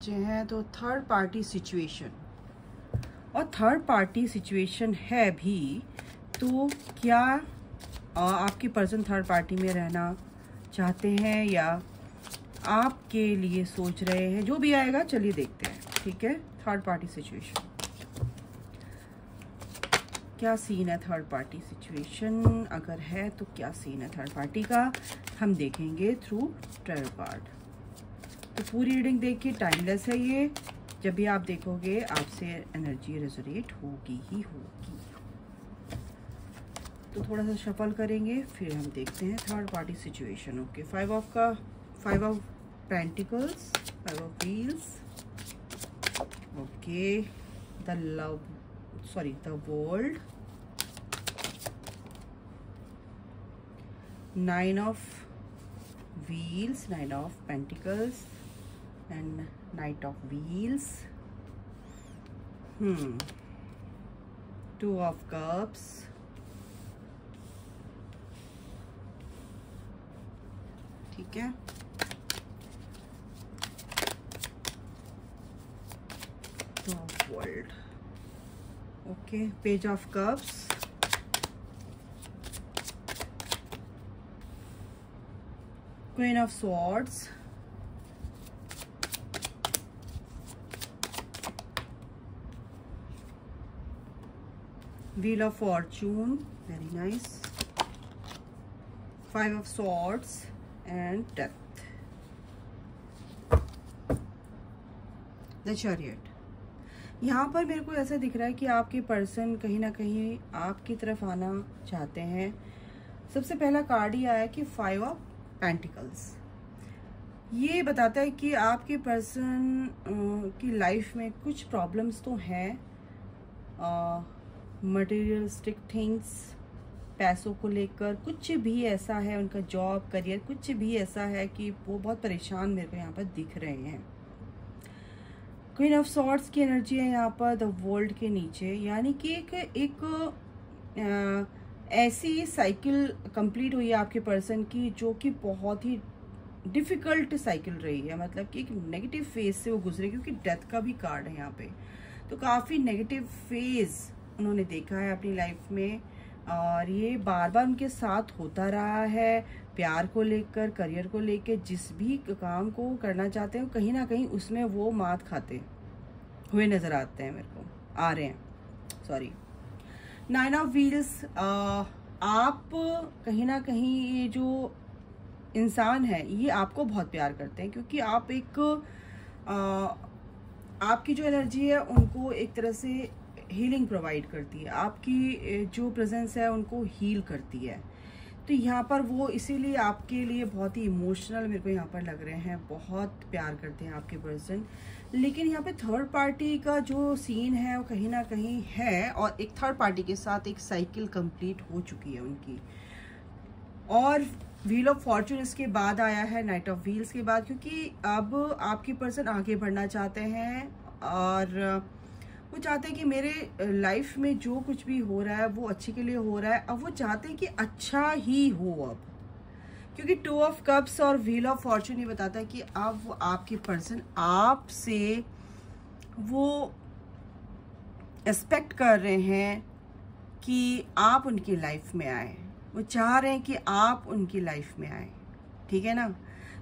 हैं तो third party situation, और थर्ड पार्टी सिचुएशन है भी तो क्या आपके पर्सन थर्ड पार्टी में रहना चाहते हैं या आपके लिए सोच रहे हैं, जो भी आएगा चलिए देखते हैं। ठीक है, थर्ड पार्टी सिचुएशन क्या सीन है, थर्ड पार्टी सिचुएशन अगर है तो क्या सीन है थर्ड पार्टी का, हम देखेंगे थ्रू टैरो कार्ड। तो पूरी रीडिंग देखिए, टाइमलेस है ये, जब भी आप देखोगे आपसे एनर्जी रेजोनेट होगी ही होगी। तो थोड़ा सा शफल करेंगे फिर हम देखते हैं third party situation. Okay, five of pentacles, five of wheels, okay, the world, nine of wheels, nine of pentacles and knight of wheels, two of cups, ठीक है, two of world, okay, page of cups, queen of swords, wheel of fortune, very nice, five of swords and death, the chariot। यहाँ पर मेरे को ऐसा दिख रहा है कि आपके पर्सन कहीं ना कहीं आपकी तरफ आना चाहते हैं। सबसे पहला कार्ड ही आया कि फाइव ऑफ पेंटिकल्स, ये बताता है कि आपके पर्सन की लाइफ में कुछ प्रॉब्लम्स तो हैं, मटेरियलिस्टिक थिंग्स, पैसों को लेकर कुछ भी ऐसा है, उनका जॉब करियर कुछ भी ऐसा है कि वो बहुत परेशान मेरे को यहाँ पर दिख रहे हैं। क्वीन ऑफ सॉर्ड्स की एनर्जी है यहाँ पर द वर्ल्ड के नीचे, यानी कि एक ऐसी साइकिल कंप्लीट हुई है आपके पर्सन की जो कि बहुत ही डिफिकल्ट साइकिल रही है, मतलब कि एक नेगेटिव फेज से वो गुजरे, क्योंकि डेथ का भी कार्ड है यहाँ पे। तो काफ़ी नेगेटिव फेज उन्होंने देखा है अपनी लाइफ में, और ये बार बार उनके साथ होता रहा है। प्यार को लेकर, करियर को लेकर, जिस भी काम को करना चाहते हैं कहीं ना कहीं उसमें वो मात खाते हुए नजर आते हैं, मेरे को आ रहे हैं, सॉरी। नाइन ऑफ व्हील्स, आप कहीं ना कहीं ये जो इंसान है ये आपको बहुत प्यार करते हैं, क्योंकि आप एक आपकी जो एनर्जी है उनको एक तरह से हीलिंग प्रोवाइड करती है, आपकी जो प्रेजेंस है उनको हील करती है। तो यहाँ पर वो इसीलिए आपके लिए बहुत ही इमोशनल मेरे को यहाँ पर लग रहे हैं, बहुत प्यार करते हैं आपके पर्सन। लेकिन यहाँ पे थर्ड पार्टी का जो सीन है वो कहीं ना कहीं है, और एक थर्ड पार्टी के साथ एक साइकिल कंप्लीट हो चुकी है उनकी। और व्हील ऑफ फॉर्चून इसके बाद आया है, नाइट ऑफ व्हील्स के बाद, क्योंकि अब आपकी पर्सन आगे बढ़ना चाहते हैं और वो चाहते हैं कि मेरे लाइफ में जो कुछ भी हो रहा है वो अच्छे के लिए हो रहा है। अब वो चाहते हैं कि अच्छा ही हो अब, क्योंकि टू ऑफ कप्स और व्हील ऑफ फॉर्चून ये बताता है कि अब आपके पर्सन आपसे वो एक्सपेक्ट कर रहे हैं कि आप उनकी लाइफ में आए, वो चाह रहे हैं कि आप उनकी लाइफ में आए, ठीक है ना।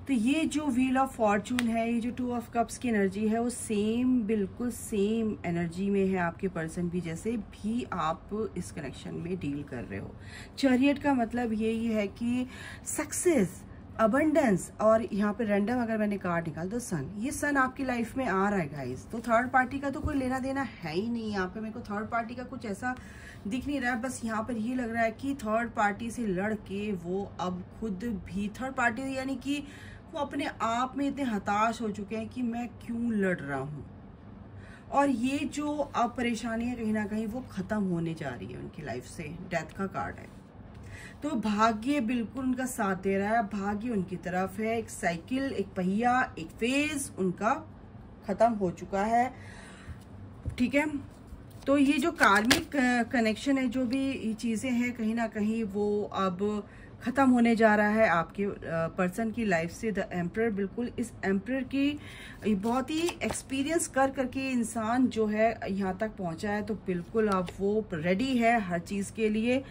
तो ये जो व्हील ऑफ फॉर्चून है, ये जो टू ऑफ कप्स की एनर्जी है, वो सेम, बिल्कुल सेम एनर्जी में है आपके पर्सन भी, जैसे भी आप इस कनेक्शन में डील कर रहे हो। चैरियट का मतलब यही है कि सक्सेस, अबंडेंस, और यहाँ पे रैंडम अगर मैंने कार्ड निकाल तो सन, ये सन आपकी लाइफ में आ रहा है गाइस। तो थर्ड पार्टी का तो कोई लेना देना है ही नहीं यहाँ पे, मेरे को थर्ड पार्टी का कुछ ऐसा दिख नहीं रहा है। बस यहाँ पर ये लग रहा है कि थर्ड पार्टी से लड़ के वो अब खुद भी थर्ड पार्टी, यानी कि वो अपने आप में इतने हताश हो चुके हैं कि मैं क्यों लड़ रहा हूँ, और ये जो अब परेशानी है कहीं ना कहीं वो खत्म होने जा रही है उनकी लाइफ से। डेथ का कार्ड है, तो भाग्य बिल्कुल उनका साथ दे रहा है, भाग्य उनकी तरफ है। एक साइकिल, एक पहिया, एक फेज उनका खत्म हो चुका है, ठीक है। तो ये जो कार्मिक कनेक्शन है, जो भी चीजें हैं कहीं ना कहीं वो अब ख़त्म होने जा रहा है आपके पर्सन की लाइफ से द एम्परर। बिल्कुल इस एम्परर की बहुत ही एक्सपीरियंस कर करके इंसान जो है यहाँ तक पहुँचा है, तो बिल्कुल अब वो रेडी है हर चीज़ के लिए,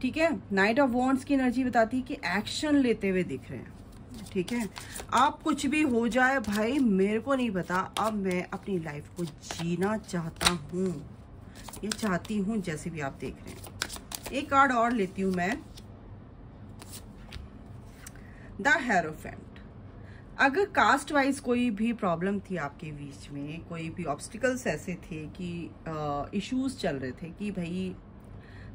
ठीक है। नाइट ऑफ वॉन्ड्स की एनर्जी बताती है कि एक्शन लेते हुए दिख रहे हैं, ठीक है। आप कुछ भी हो जाए भाई मेरे को नहीं पता, अब मैं अपनी लाइफ को जीना चाहता हूँ, ये चाहती हूँ, जैसे भी आप देख रहे हैं। एक कार्ड और लेती हूँ मैं, द हेरोफेंट। अगर कास्ट वाइज कोई भी प्रॉब्लम थी आपके बीच में, कोई भी ऑब्स्टिकल्स ऐसे थे कि इश्यूज चल रहे थे कि भाई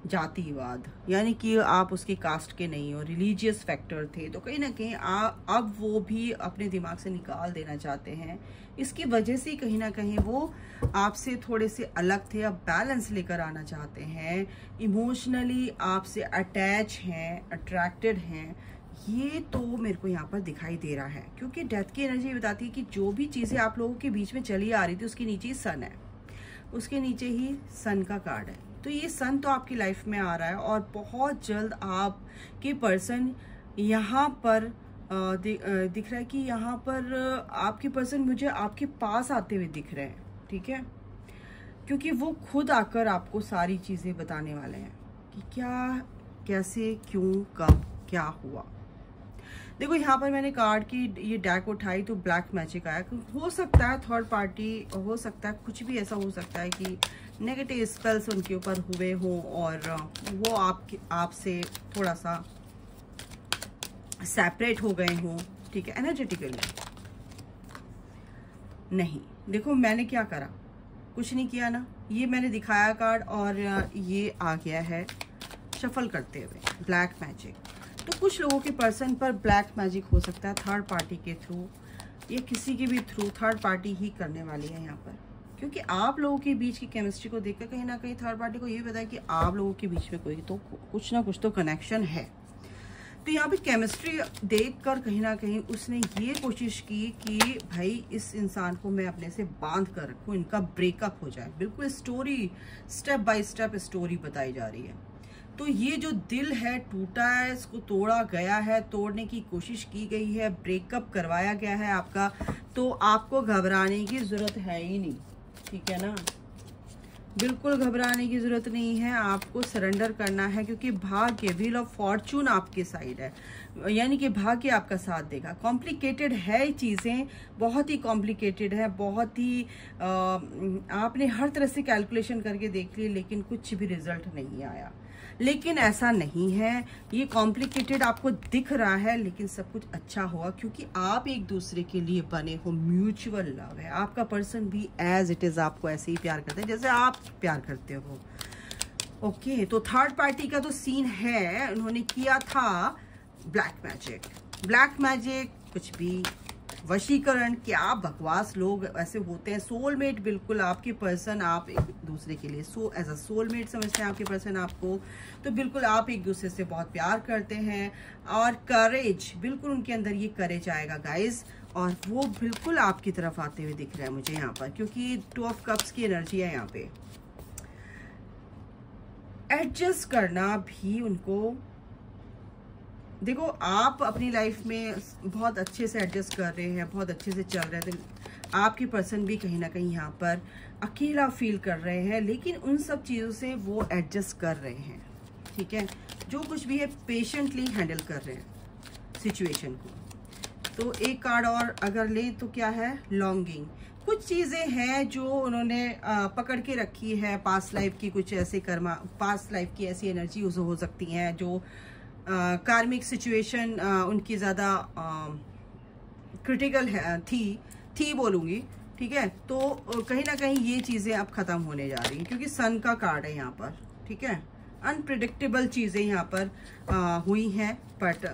जातिवाद, यानी कि आप उसकी कास्ट के नहीं हो, रिलीजियस फैक्टर थे, तो कहीं ना कहीं अब वो भी अपने दिमाग से निकाल देना चाहते हैं। इसकी वजह से कहीं ना कहीं वो आपसे थोड़े से अलग थे, अब बैलेंस लेकर आना चाहते हैं, इमोशनली आपसे अटैच हैं, अट्रैक्टेड हैं। ये तो मेरे को यहाँ पर दिखाई दे रहा है, क्योंकि डेथ की एनर्जी बताती है कि जो भी चीज़ें आप लोगों के बीच में चली आ रही थी उसके नीचे ही सन है, उसके नीचे ही सन का कार्ड है। तो ये सन तो आपकी लाइफ में आ रहा है और बहुत जल्द आपके पर्सन यहाँ पर दिख रहा है कि यहाँ पर आपके पर्सन मुझे आपके पास आते हुए दिख रहे हैं, ठीक है, क्योंकि वो खुद आकर आपको सारी चीज़ें बताने वाले हैं कि क्या, कैसे, क्यों, कब, क्या हुआ। देखो यहाँ पर मैंने कार्ड की ये डेक उठाई तो ब्लैक मैजिक आया। हो सकता है थर्ड पार्टी, हो सकता है कुछ भी ऐसा हो सकता है कि नेगेटिव स्पेल्स उनके ऊपर हुए हो और वो आपसे थोड़ा सा सेपरेट हो गए हो, ठीक है, एनर्जेटिकली। नहीं, देखो मैंने क्या करा, कुछ नहीं किया ना, ये मैंने दिखाया कार्ड और ये आ गया है शफल करते हुए ब्लैक मैजिक। तो कुछ लोगों के पर्सन पर ब्लैक मैजिक हो सकता है थर्ड पार्टी के थ्रू, या किसी के भी थ्रू थर्ड पार्टी ही करने वाली है यहाँ पर, क्योंकि आप लोगों के बीच की केमिस्ट्री को देखकर कहीं ना कहीं थर्ड पार्टी को ये पता है कि आप लोगों के बीच में कोई तो कुछ ना कुछ तो कनेक्शन है। तो यहाँ पे केमिस्ट्री देखकर कहीं ना कहीं उसने ये कोशिश की कि भाई इस इंसान को मैं अपने से बांध कर रखूँ, इनका ब्रेकअप हो जाए। बिल्कुल story step by step story बताई जा रही है। तो ये जो दिल है टूटा है, इसको तोड़ा गया है, तोड़ने की कोशिश की गई है, ब्रेकअप करवाया गया है आपका, तो आपको घबराने की जरूरत है ही नहीं, ठीक है ना, बिल्कुल घबराने की जरूरत नहीं है, आपको सरेंडर करना है, क्योंकि भाग्य, व्हील ऑफ फॉर्चून आपके साइड है, यानी कि भाग्य आपका साथ देगा। कॉम्प्लिकेटेड है चीज़ें, बहुत ही कॉम्प्लिकेटेड है, बहुत ही आपने हर तरह से कैलकुलेशन करके देख ली लेकिन कुछ भी रिजल्ट नहीं आया। लेकिन ऐसा नहीं है, ये कॉम्प्लिकेटेड आपको दिख रहा है लेकिन सब कुछ अच्छा होगा, क्योंकि आप एक दूसरे के लिए बने हो, म्यूचुअल लव है। आपका पर्सन भी एज इट इज़ आपको ऐसे ही प्यार करते हैं जैसे आप प्यार करते हो। ओके, तो थर्ड पार्टी का तो सीन है, उन्होंने किया था ब्लैक मैजिक। ब्लैक मैजिक कुछ भी, वशीकरण, क्या बकवास लोग ऐसे होते हैं। सोलमेट, बिल्कुल आपके पर्सन आप एक दूसरे के लिए एज अ सोलमेट समझते हैं आपके पर्सन आपको, तो बिल्कुल आप एक दूसरे से बहुत प्यार करते हैं। और करेज, बिल्कुल उनके अंदर ये करेज आएगा गाइज, और वो बिल्कुल आपकी तरफ आते हुए दिख रहा है मुझे यहाँ पर, क्योंकि 2 ऑफ कप्स की एनर्जी है यहाँ पे। एडजस्ट करना भी उनको, देखो आप अपनी लाइफ में बहुत अच्छे से एडजस्ट कर रहे हैं, बहुत अच्छे से चल रहे थे, आपके पर्सन भी कहीं ना कहीं यहाँ पर अकेला फील कर रहे हैं, लेकिन उन सब चीज़ों से वो एडजस्ट कर रहे हैं, ठीक है, जो कुछ भी है पेशेंटली हैंडल कर रहे हैं सिचुएशन को। तो एक कार्ड और अगर ले तो क्या है, लॉन्गिंग। कुछ चीज़ें हैं जो उन्होंने पकड़ के रखी है, पास्ट लाइफ की कुछ ऐसे कर्मा, पास्ट लाइफ की ऐसी एनर्जी हो सकती हैं जो कार्मिक सिचुएशन उनकी ज़्यादा क्रिटिकल है, थी बोलूँगी, ठीक है। तो कहीं ना कहीं ये चीज़ें अब ख़त्म होने जा रही हैं, क्योंकि सन का कार्ड है यहाँ पर, ठीक है। अनप्रिडिक्टेबल चीज़ें यहाँ पर हुई हैं, बट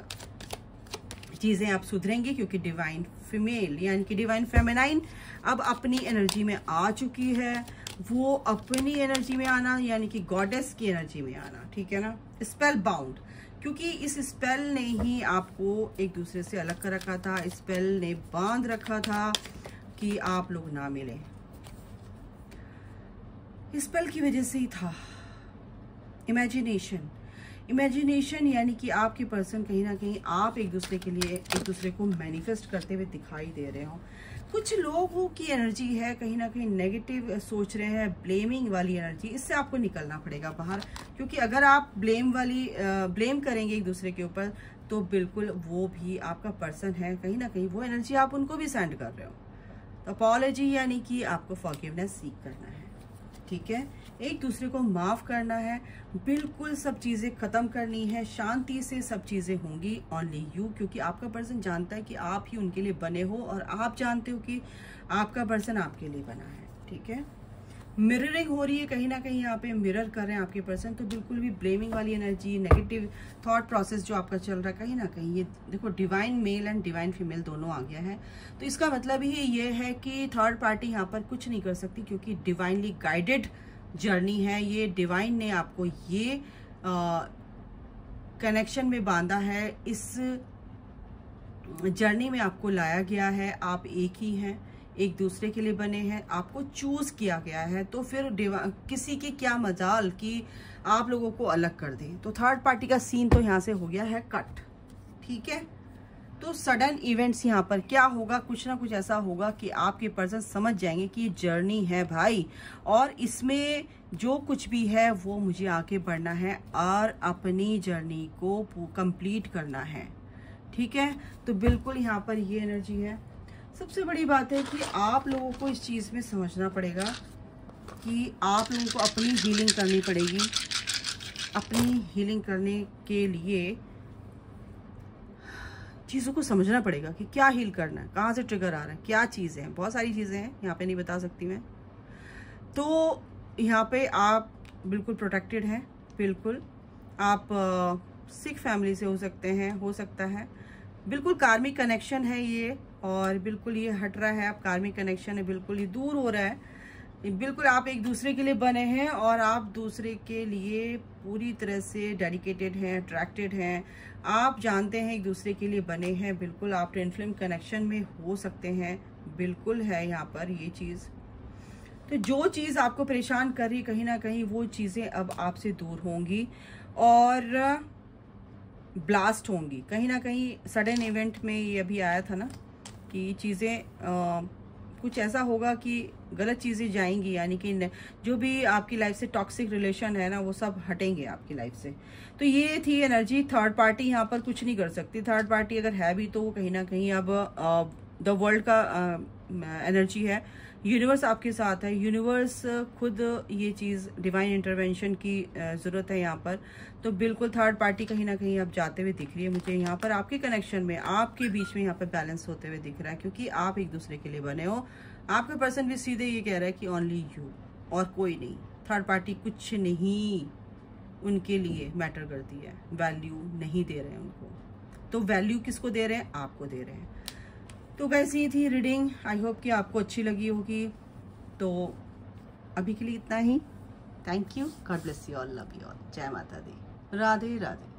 चीज़ें अब सुधरेंगी, क्योंकि डिवाइन फीमेल यानी कि डिवाइन फेमिनाइन अब अपनी एनर्जी में आ चुकी है। वो अपनी एनर्जी में आना यानी कि गॉडेस की एनर्जी में आना, ठीक है ना। स्पेल बाउंड, क्योंकि इस स्पेल ने ही आपको एक दूसरे से अलग कर रखा था, स्पेल ने बांध रखा था कि आप लोग ना मिले, स्पेल की वजह से ही था। इमेजिनेशन, इमेजिनेशन यानी कि आपके पर्सन कहीं ना कहीं आप एक दूसरे के लिए एक दूसरे को मैनिफेस्ट करते हुए दिखाई दे रहे हो। कुछ लोगों की एनर्जी है कहीं ना कहीं नेगेटिव सोच रहे हैं, ब्लेमिंग वाली एनर्जी, इससे आपको निकलना पड़ेगा बाहर, क्योंकि अगर आप ब्लेम करेंगे एक दूसरे के ऊपर तो बिल्कुल वो भी आपका पर्सन है, कहीं ना कहीं वो एनर्जी आप उनको भी सेंड कर रहे हो। तो अपॉलॉजी यानी कि आपको फॉरगिवनेस सीख करना है, ठीक है, एक दूसरे को माफ करना है, बिल्कुल सब चीजें खत्म करनी है, शांति से सब चीजें होंगी ओनली यू, क्योंकि आपका पर्सन जानता है कि आप ही उनके लिए बने हो और आप जानते हो कि आपका पर्सन आपके लिए बना है, ठीक है। मिररिंग हो रही है कहीं ना कहीं, यहाँ पे मिरर कर रहे हैं आपके पर्सन, तो बिल्कुल भी ब्लेमिंग वाली एनर्जी, नेगेटिव थॉट प्रोसेस जो आपका चल रहा है कहीं ना कहीं, ये देखो divine male and divine female दोनों आ गया है, तो इसका मतलब ही ये है कि थर्ड पार्टी यहाँ पर कुछ नहीं कर सकती, क्योंकि डिवाइनली गाइडेड जर्नी है ये, डिवाइन ने आपको ये कनेक्शन में बांधा है, इस जर्नी में आपको लाया गया है, आप एक ही हैं, एक दूसरे के लिए बने हैं, आपको चूज किया गया है, तो फिर किसी की क्या मजाल कि आप लोगों को अलग कर दें। तो थर्ड पार्टी का सीन तो यहाँ से हो गया है कट, ठीक है। तो सडन इवेंट्स यहाँ पर क्या होगा, कुछ ना कुछ ऐसा होगा कि आपके पर्सन समझ जाएंगे कि ये जर्नी है भाई, और इसमें जो कुछ भी है वो मुझे आगे बढ़ना है और अपनी जर्नी को कंप्लीट करना है, ठीक है। तो बिल्कुल यहाँ पर ये एनर्जी है। सबसे बड़ी बात है कि आप लोगों को इस चीज़ में समझना पड़ेगा कि आप लोगों को अपनी हीलिंग करनी पड़ेगी। अपनी हीलिंग करने के लिए चीज़ों को समझना पड़ेगा कि क्या हील करना है, कहाँ से ट्रिगर आ रहा है, क्या चीज़ें हैं, बहुत सारी चीज़ें हैं, यहाँ पे नहीं बता सकती मैं। तो यहाँ पे आप बिल्कुल प्रोटेक्टेड हैं, बिल्कुल आप सिख फैमिली से हो सकता है, बिल्कुल कार्मिक कनेक्शन है ये, और बिल्कुल ये हट रहा है, आप कार्मिक कनेक्शन है, बिल्कुल ये दूर हो रहा है, बिल्कुल आप एक दूसरे के लिए बने हैं और आप दूसरे के लिए पूरी तरह से डेडिकेटेड हैं, अट्रैक्टेड हैं, आप जानते हैं एक दूसरे के लिए बने हैं, बिल्कुल आप ट्विन फ्लेम कनेक्शन में हो सकते हैं, बिल्कुल है यहाँ पर ये चीज़। तो जो चीज़ आपको परेशान कर रही कहीं ना कहीं वो चीज़ें अब आपसे दूर होंगी और ब्लास्ट होंगी कहीं ना कहीं। सडन इवेंट में ये अभी आया था ना कि चीज़ें कुछ ऐसा होगा कि गलत चीज़ें जाएंगी, यानी कि जो भी आपकी लाइफ से टॉक्सिक रिलेशन है ना वो सब हटेंगे आपकी लाइफ से। तो ये थी एनर्जी। थर्ड पार्टी यहाँ पर कुछ नहीं कर सकती, थर्ड पार्टी अगर है भी तो वो कहीं ना कहीं अब द वर्ल्ड का एनर्जी है, यूनिवर्स आपके साथ है, यूनिवर्स खुद ये चीज़ डिवाइन इंटरवेंशन की ज़रूरत है यहाँ पर। तो बिल्कुल थर्ड पार्टी कहीं ना कहीं अब जाते हुए दिख रही है मुझे यहाँ पर, आपके कनेक्शन में आपके बीच में यहाँ पर बैलेंस होते हुए दिख रहा है, क्योंकि आप एक दूसरे के लिए बने हो। आपका पर्सन भी सीधे ये कह रहा है कि ओनली यू और कोई नहीं, थर्ड पार्टी कुछ नहीं उनके लिए मैटर करती है, वैल्यू नहीं दे रहे हैं उनको। तो वैल्यू किसको दे रहे हैं, आपको दे रहे हैं। तो कैसी ही थी रीडिंग, आई होप कि आपको अच्छी लगी होगी। तो अभी के लिए इतना ही, thank you, God bless you all, love you all, जय माता दी, राधे राधे।